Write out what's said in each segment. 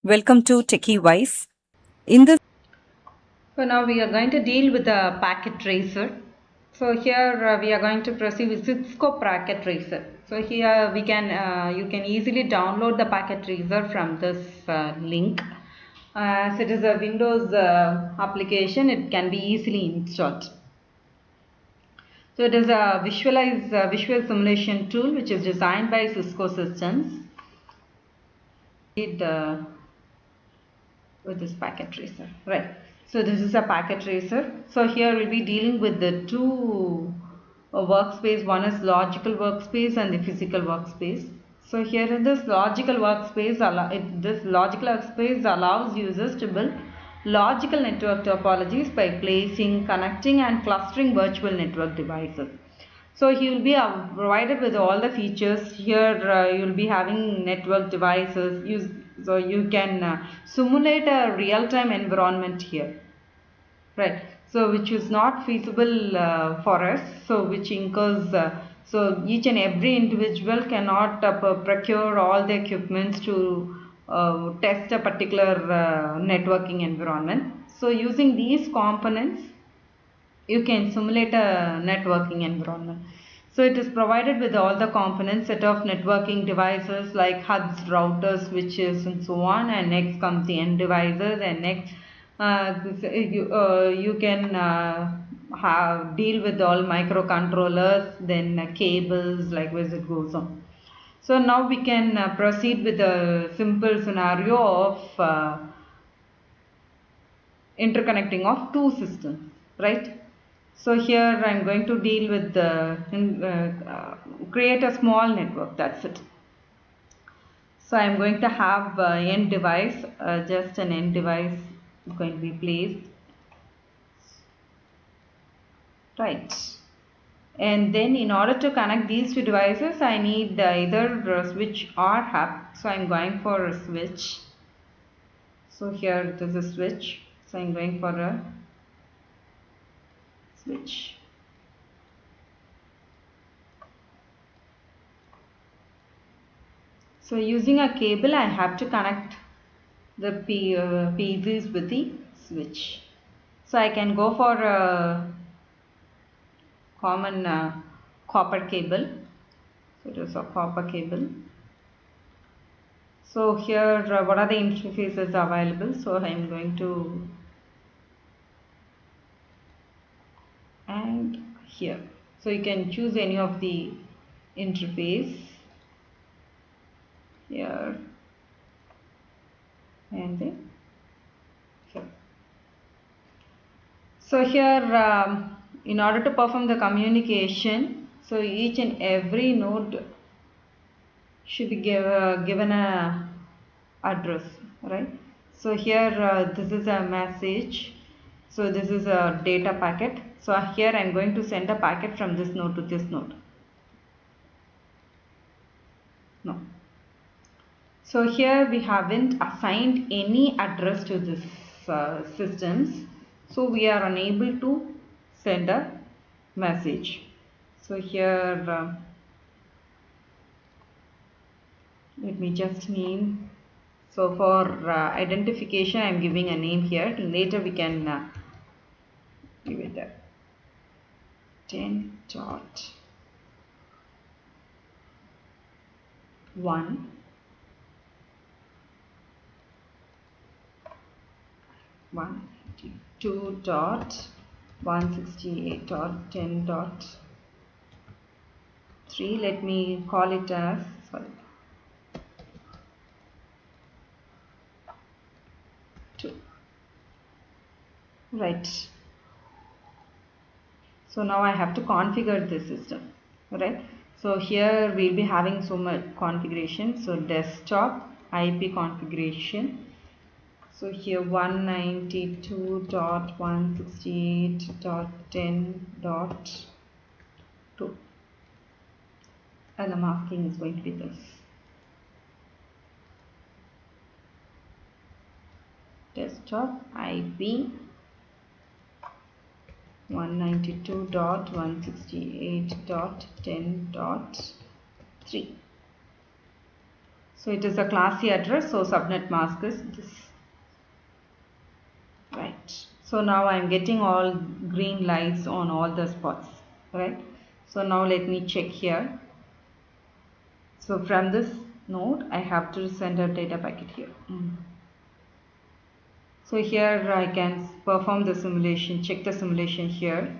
Welcome to Techie Wise. In this, So now we are going to deal with the packet tracer. So here we are going to proceed with Cisco Packet Tracer. So here we can you can easily download the packet tracer from this link. As it is a Windows application, it can be easily installed. So it is a visual simulation tool which is designed by Cisco Systems. With this packet tracer, right? So this is a packet tracer. So here we'll be dealing with the two workspace. One is logical workspace and the physical workspace. So here in this logical workspace, this logical workspace allows users to build logical network topologies by placing, connecting and clustering virtual network devices. So he will be provided with all the features. Here you will be having network devices. So you can simulate a real-time environment here, right? So which is not feasible for us. So which incurs so each and every individual cannot procure all the equipments to test a particular networking environment. So using these components, you can simulate a networking environment. So it is provided with all the components, set of networking devices like hubs, routers, switches and so on, and next comes the end devices, and next you can deal with all microcontrollers, then cables, likewise it goes on. So now we can proceed with a simple scenario of interconnecting of two systems, right? So here I am going to deal with the create a small network, that's it. So I am going to have end device, just an end device is going to be placed, right? And then in order to connect these two devices, I need either a switch or hub. So I am going for a switch. So here this is a switch. So I am going for a switch. So using a cable, I have to connect the PCs with the switch. So I can go for a common copper cable. So it is a copper cable. So here what are the interfaces available? So I am going to add here. So you can choose any of the interface here and then here. So here in order to perform the communication, so each and every node should be given a address, right? So here this is a message, so this is a data packet. So here I am going to send a packet from this node to this node. No, so here we haven't assigned any address to this systems, so we are unable to send a message. So here let me just name. So for identification, I am giving a name here. Later we can give it a 10 dot 1 192 dot 168 dot 10 dot 3. Let me call it as, sorry, 2, right? So now I have to configure this system, right? So here we'll be having so much configuration. So desktop IP configuration. So here 192.168.10.2, and the masking is going to be this. Desktop IP 192.168.10.3. So it is a classy address, so subnet mask is this. Right. So now I am getting all green lights on all the spots. Right. So now let me check here. So from this node, I have to send a data packet here. So here I can perform the simulation, check the simulation here.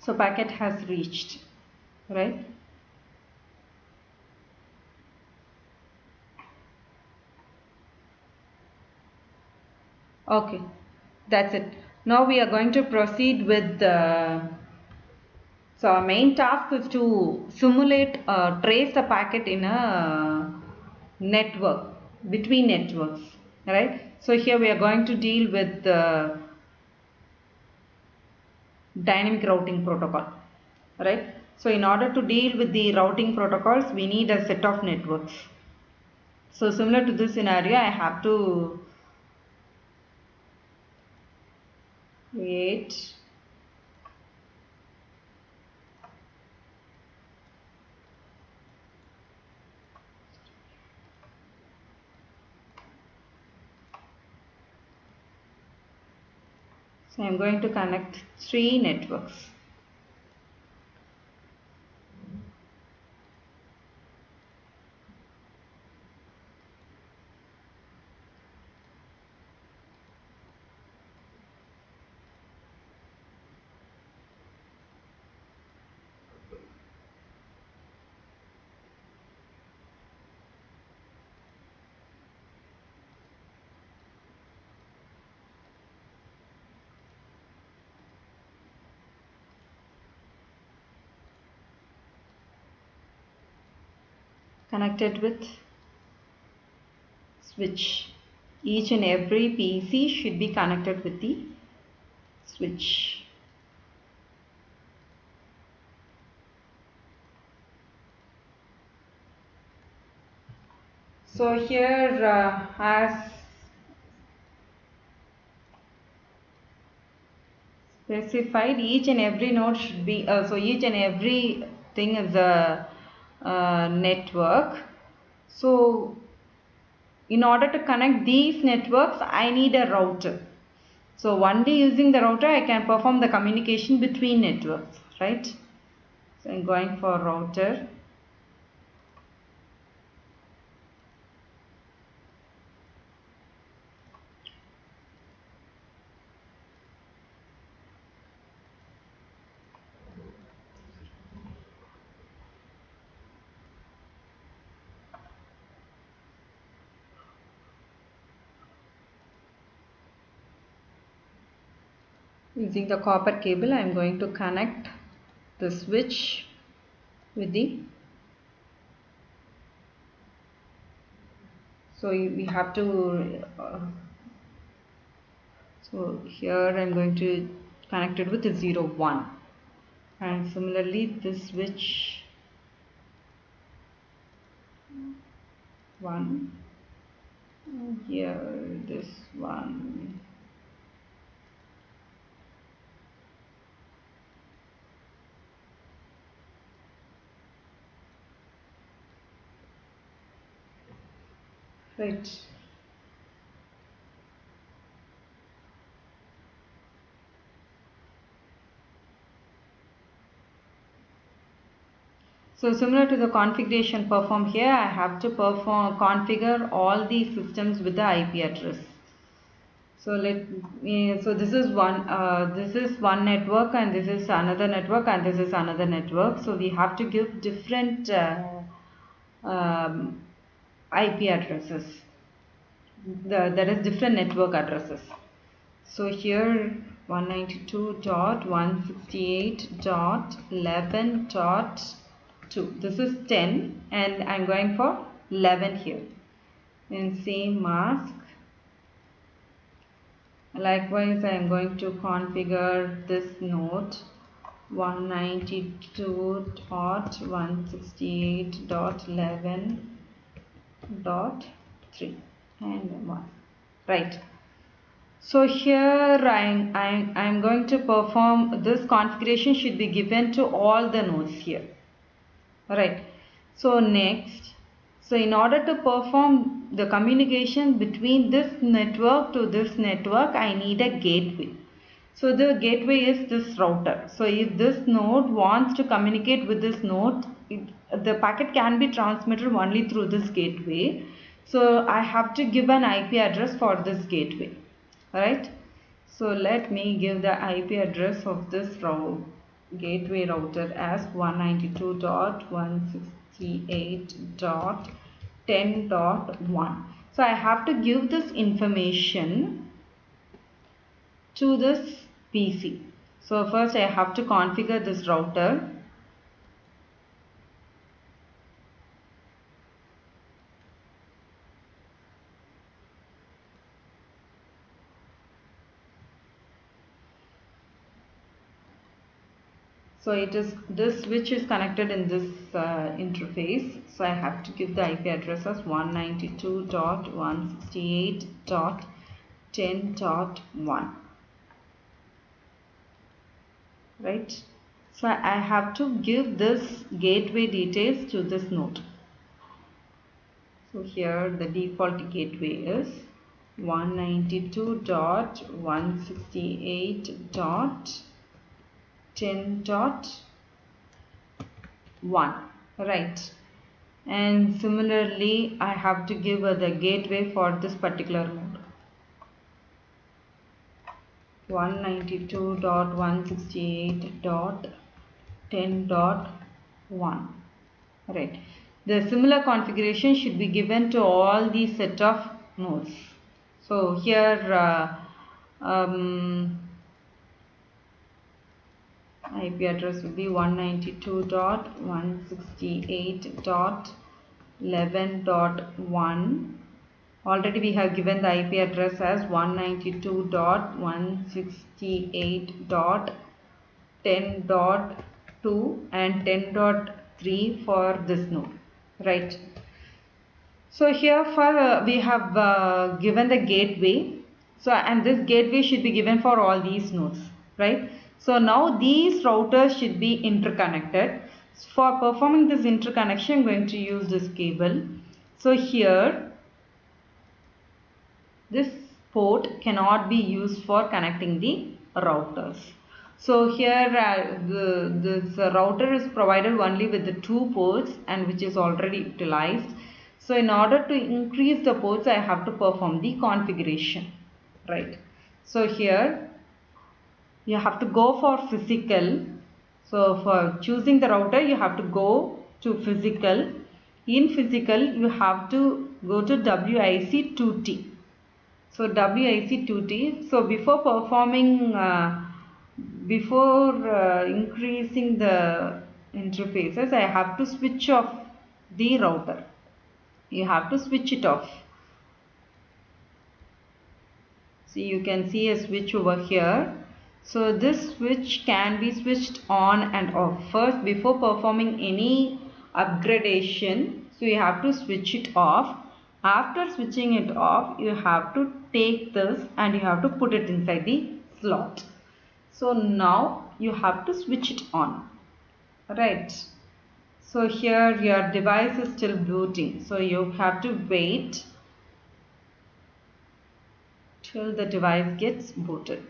So packet has reached, right? Okay, that's it. Now we are going to proceed with the, so our main task is to simulate, trace the packet in a network, between networks, right? So here we are going to deal with the dynamic routing protocol, right? So in order to deal with the routing protocols, we need a set of networks. So similar to this scenario, I have to create so I'm going to connect 3 networks. Connected with switch. Each and every PC should be connected with the switch. So here as specified, each and every node should be, so each and every thing is a network. So in order to connect these networks, I need a router. So only using the router, I can perform the communication between networks, right? So I'm going for router. Using the copper cable, I am going to connect the switch with the, so we have to, so here I am going to connect it with the 0 1, and similarly this switch 1, here this one. Right. So similar to the configuration performed here, I have to configure all these systems with the IP address. So so this is one network, and this is another network, and this is another network. So we have to give different IP addresses. There is different network addresses. So here 192.168.11.2. This is 10, and I'm going for 11 here. And same mask. Likewise, I am going to configure this node 192.168.11.3 and 1. Right. So here I'm going to perform this configuration should be given to all the nodes here. Right. So next, so in order to perform the communication between this network to this network, I need a gateway. So the gateway is this router. So if this node wants to communicate with this node, the packet can be transmitted only through this gateway. So I have to give an IP address for this gateway. Alright. So let me give the IP address of this gateway router as 192.168.10.1. So I have to give this information to this PC. So first I have to configure this router. So it is this switch is connected in this interface. So I have to give the IP address as 192.168.10.1. Right. So I have to give this gateway details to this node. So here the default gateway is 192.168.10.1. Right. And similarly I have to give the gateway for this particular node. 192.168.10.1. Right. The similar configuration should be given to all the set of nodes. So here IP address will be 192.168.11.1. Already we have given the IP address as 192.168.10.2 and 10.3 for this node. Right. So here for we have given the gateway. So and this gateway should be given for all these nodes. Right. So now these routers should be interconnected. For performing this interconnection, I'm going to use this cable. So here this port cannot be used for connecting the routers. So here this router is provided only with the 2 ports and which is already utilized. So in order to increase the ports, I have to perform the configuration. Right. So here you have to go for physical. So for choosing the router, you have to go to physical. In physical, you have to go to WIC2T. So WIC2T. So before performing, increasing the interfaces, I have to switch off the router. You have to switch it off. See, you can see a switch over here. So this switch can be switched on and off. First, before performing any upgradation, so you have to switch it off. After switching it off, you have to take this and you have to put it inside the slot. So now you have to switch it on. Right. So here your device is still booting. So you have to wait till the device gets booted.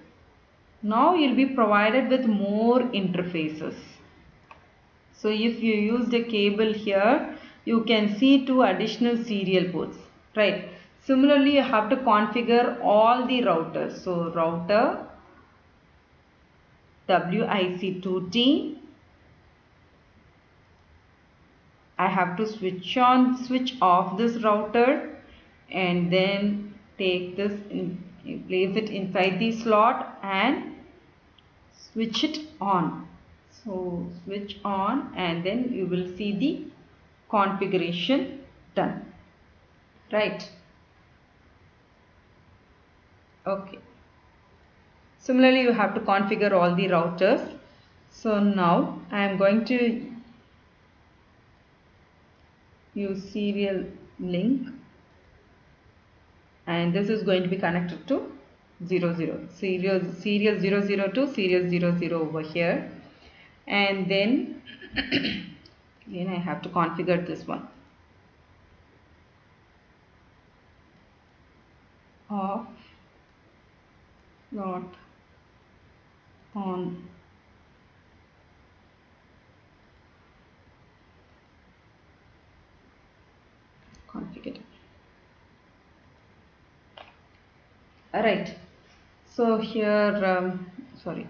Now you'll be provided with more interfaces. So if you use the cable here, you can see 2 additional serial ports. Right. Similarly, you have to configure all the routers. So router WIC2T. I have to switch off this router and then take this place it inside the slot and switch it on. So switch on and then you will see the configuration done. Right. Okay. Similarly, you have to configure all the routers. So now I am going to use serial link and this is going to be connected to serial 00 to serial 00 over here, and then again I have to configure this one. Off, not on, configure. Alright, so here sorry,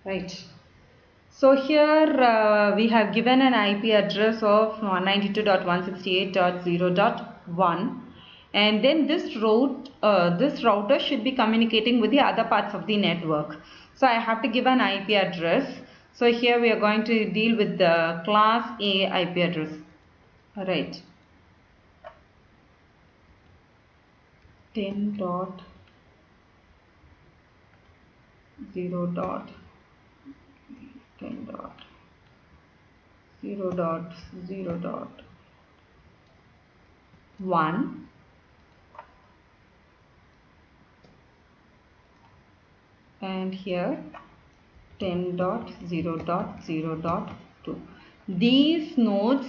right. So here we have given an IP address of 192.168.0.1, and then this router should be communicating with the other parts of the network. So I have to give an IP address. So here we are going to deal with the class A IP address. Alright. 10.0.10.0.1, and here 10.0.0.2. These nodes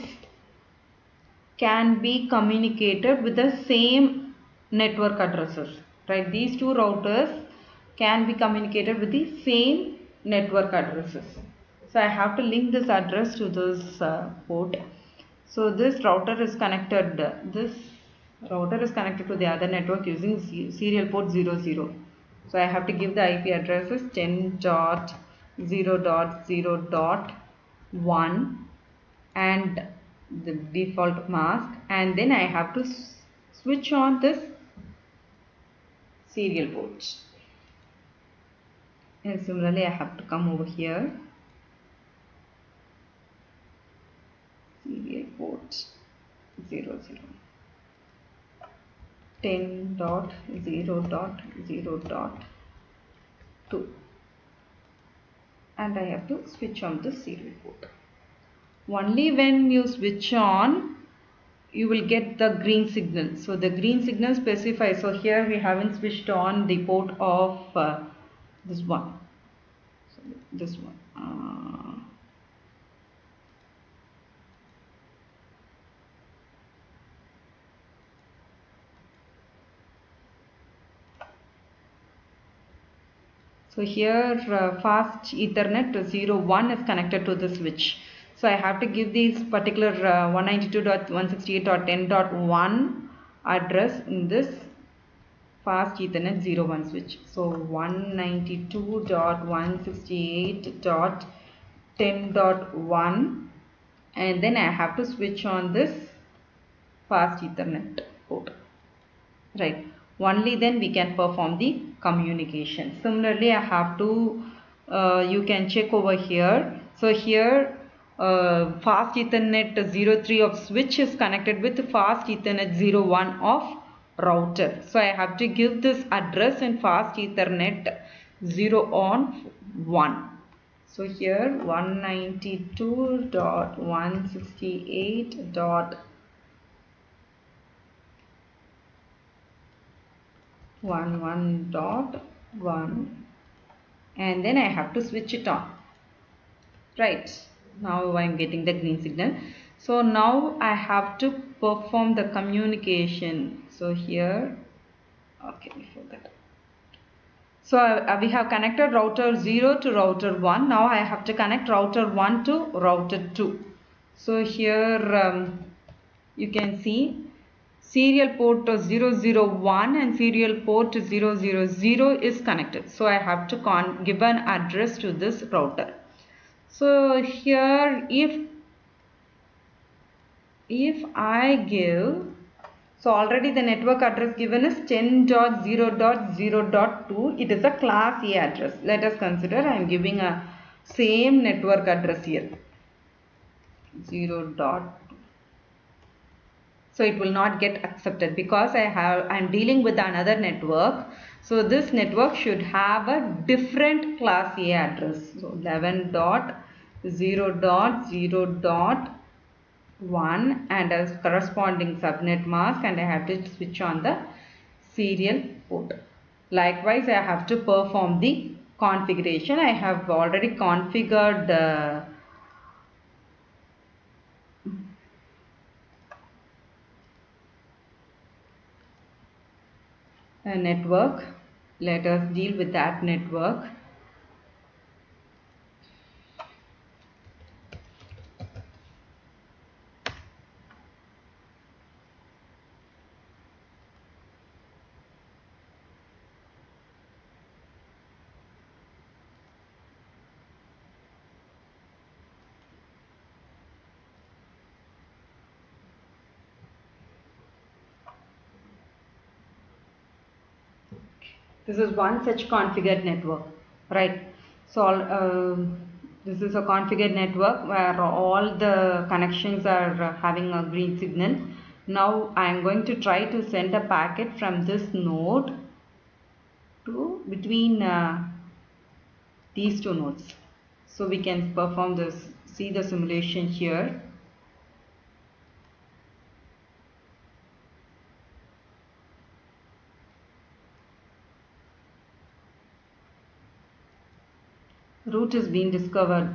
can be communicated with the same network addresses, right? These two routers can be communicated with the same network addresses. So I have to link this address to this port. So this router is connected to the other network using serial port 00. So I have to give the IP addresses 10.0.0.1 and the default mask, and then I have to switch on this serial port, and similarly I have to come over here, serial port 00, 10.0.0.2, and I have to switch on the serial port. Only when you switch on, you will get the green signal. So the green signal specifies. So here we haven't switched on the port of this one. So this one. So here fast Ethernet 01 is connected to the switch. So I have to give these particular 192.168.10.1 address in this fast Ethernet 01 switch. So 192.168.10.1, and then I have to switch on this fast Ethernet port, right? Only then we can perform the communication. Similarly, I have to you can check over here. So here fast Ethernet 03 of switch is connected with fast Ethernet 01 of router. So I have to give this address in fast Ethernet 0 on 1. So here 192.168.11.1, and then I have to switch it on. Right, now I am getting the green signal. So now I have to perform the communication. So here, okay, before that, so we have connected router 0 to router 1. Now I have to connect router 1 to router 2. So here you can see serial port 001 and serial port 000 is connected. So I have to give an address to this router. So here if I give, so already the network address given is 10.0.0.2. It is a class A address. Let us consider I am giving a same network address here, 0.2. So it will not get accepted because I am dealing with another network. So this network should have a different class A address. So 11.0.0.2 0.0.1 and a corresponding subnet mask, and I have to switch on the serial port. Likewise, I have to perform the configuration. I have already configured a network. Let us deal with that network. This is one such configured network, right? So this is a configured network where all the connections are having a green signal. Now I am going to try to send a packet from this node to between these two nodes. So we can perform this, see the simulation here. Route is being discovered.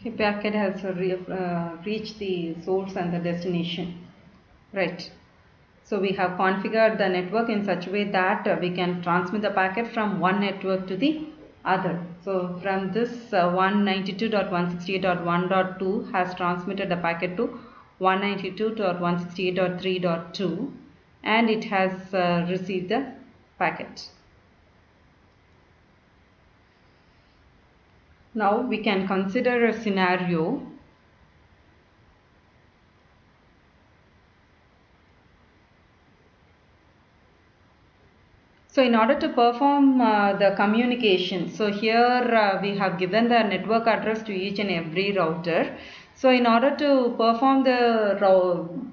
A packet has reached the source and the destination. Right. So we have configured the network in such a way that we can transmit the packet from one network to the other. So from this 192.168.1.2 has transmitted the packet to 192.168.3.2 and it has received the packet. Now we can consider a scenario. So in order to perform the communication, so here we have given the network address to each and every router. So in order to perform the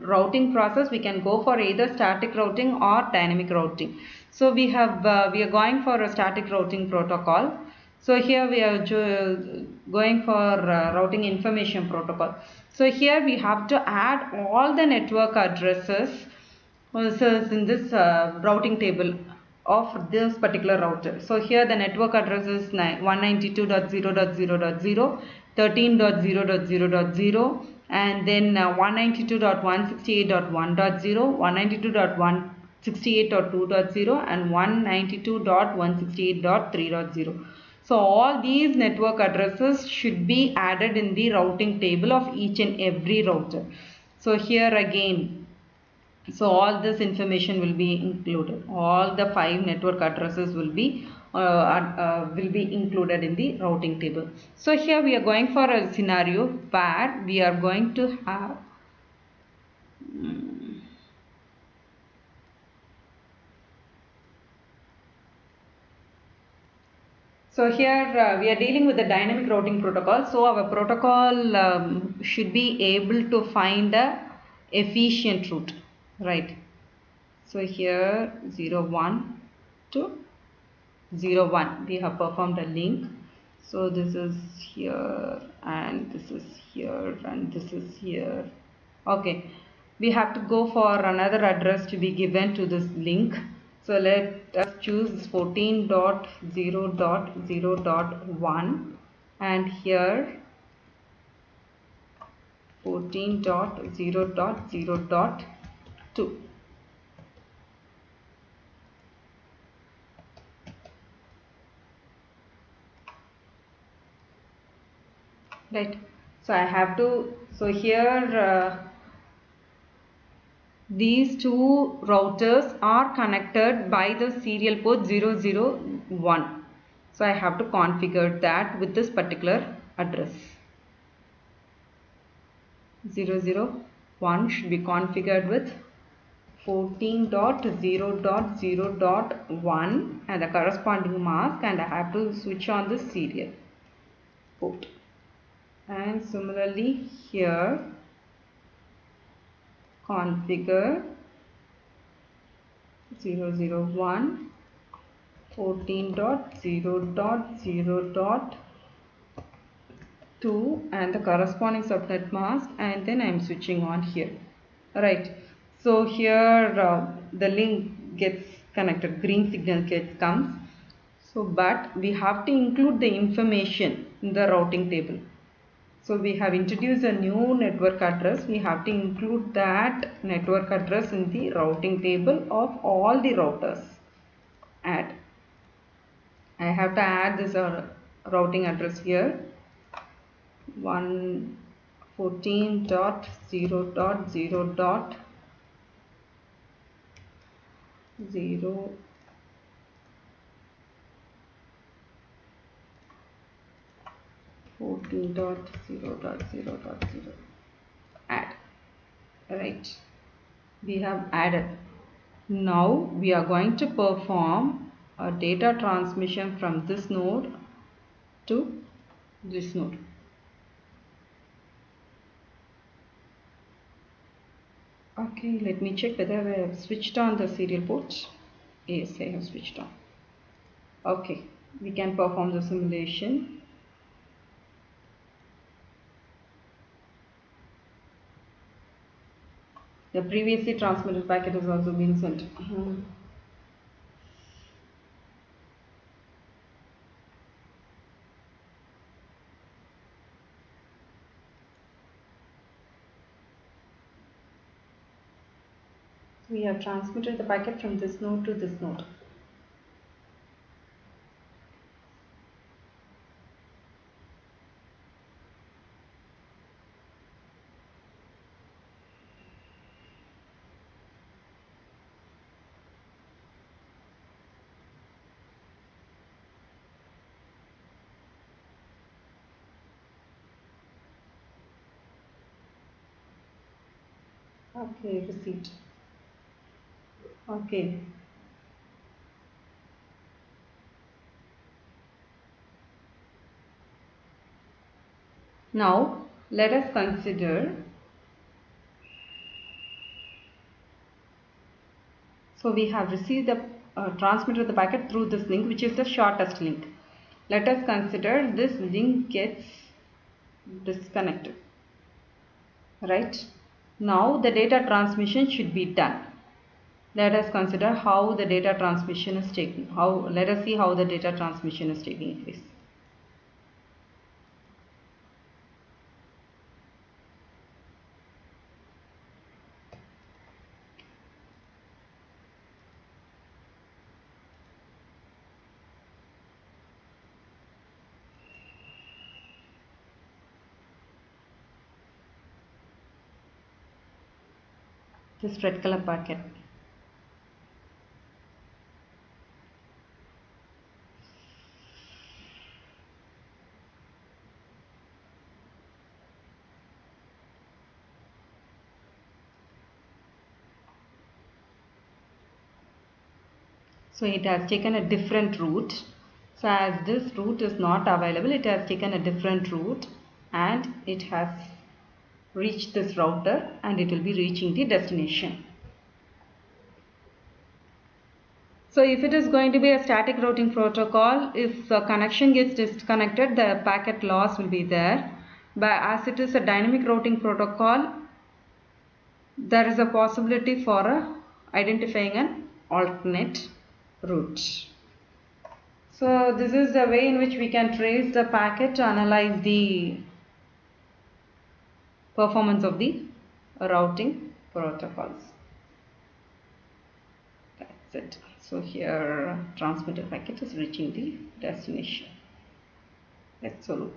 routing process, we can go for either static routing or dynamic routing. So we are going for a static routing protocol. So here we are going for routing information protocol. So here we have to add all the network addresses also in this routing table of this particular router. So here the network address is 192.0.0.0, 13.0.0.0 and then 192.168.1.0, 192.168.2.0 and 192.168.3.0. So all these network addresses should be added in the routing table of each and every router. So here again, so all this information will be included. All the 5 network addresses will be included in the routing table. So here we are going for a scenario where we are going to have so here we are dealing with the dynamic routing protocol. So our protocol should be able to find a efficient route, right? So here 01 to 01 we have performed a link. So this is here and this is here and this is here. Okay, we have to go for another address to be given to this link. So let us choose 14.0.0.1 and here 14.0.0.2. Right. So I have to, so here these two routers are connected by the serial port 001. So I have to configure that with this particular address. 001 should be configured with 14.0.0.1 and the corresponding mask, and I have to switch on the serial port. And similarly here configure 001 14.0.0.2 and the corresponding subnet mask, and then I am switching on here. Right. So here the link gets connected, green signal comes. So but we have to include the information in the routing table. So we have introduced a new network address. We have to include that network address in the routing table of all the routers. Add. I have to add this routing address here. 114.0.0.0 14.0.0.0 add. Right, we have added. Now we are going to perform a data transmission from this node to this node. Okay, let me check whether I have switched on the serial port. Yes, I have switched on. Okay, we can perform the simulation. The previously transmitted packet is also being sent. We have transmitted the packet from this node to this node. Okay, received. Okay. Now let us consider. So we have received the transmitted the packet through this link, which is the shortest link. Let us consider this link gets disconnected. Right? Now the data transmission should be done. Let us consider how the data transmission is taking. Let us see how the data transmission is taking place. This red color packet. So it has taken a different route. So as this route is not available, it has taken a different route and it has reached this router and it will be reaching the destination. So if it is going to be a static routing protocol, if the connection gets disconnected, the packet loss will be there. But as it is a dynamic routing protocol, there is a possibility for identifying an alternate route. So this is the way in which we can trace the packet to analyze the performance of the routing protocols. That's it. So here transmitted packet is reaching the destination. That's all.